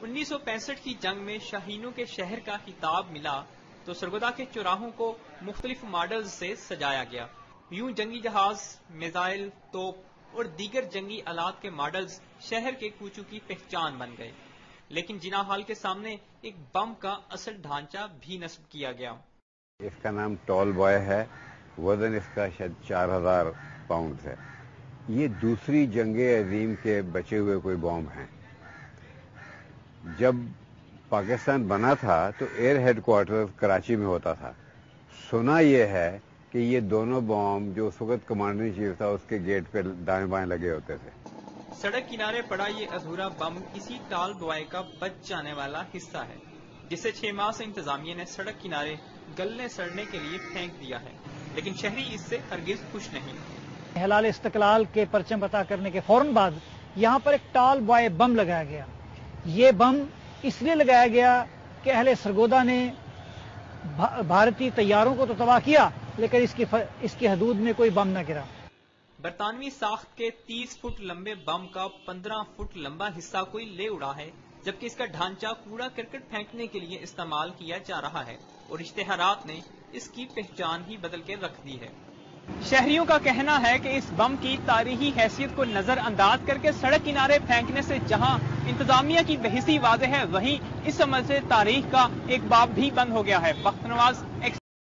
1965 کی جنگ میں شاہینوں کے شہر کا خطاب ملا تو سرگودا کے چوراہوں کو مختلف ماڈلز سے سجایا گیا۔ یوں جنگی جہاز، میزائل، توپ اور دیگر جنگی آلات کے ماڈلز شہر کے کوچوں کی پہچان بن گئے، لیکن جناح ہال کے سامنے ایک بم کا اصل ڈھانچہ بھی نصب کیا گیا۔ اس کا نام ٹال بوائے ہے، وزن اس کا شاید 4000 پاؤنڈ ہے۔ یہ دوسری جنگ عظیم کے بچے ہوئے کوئی بم ہیں۔ جب پاکستان بنا تھا تو ایئر ہیڈ کوارٹر کراچی میں ہوتا تھا۔ سنا یہ ہے کہ یہ دونوں بم جو اس وقت کمانڈر ان چیف تھا اس کے گیٹ پہ دائیں بائیں لگے ہوتے تھے۔ سڑک کنارے پڑا یہ ادھورا بم اسی ٹال بوائے کا بچ جانے والا حصہ ہے، جسے 6 ماہ سے انتظامیہ نے سڑک کنارے گلنے سڑنے کے لیے پھینک دیا ہے، لیکن شہری اس سے ہرگز خوش نہیں۔ ہلال استقلال کے پرچم عطا کرنے کے فوراً بعد یہاں پر ایک ٹال بوائے بم لگایا گیا۔ یہ بم اس لیے لگایا گیا کہ اہل سرگودا نے بھارتی طیاروں کو تو تباہ کیا، لیکن اس کی حدود میں کوئی بم نہ گرا۔ برطانوی ساخت کے 30 فٹ لمبے بم کا 15 فٹ لمبا حصہ کوئی لے اڑا ہے، جبکہ اس کا ڈھانچہ کوڑا کرکٹ پھینکنے کے لیے استعمال کیا جا رہا ہے اور اشتہارات نے اس کی پہچان ہی بدل کے رکھ دی ہے۔ شہریوں کا کہنا ہے کہ اس بم کی تاریخی حیثیت کو نظر انداز کر کے سڑک کنارے پھینکنے سے جہاں انتظامیہ کی بے حسی واضح ہے، وہیں اس عمل سے تاریخ کا ایک باب بھی بند ہو گیا ہے۔ بخت نواز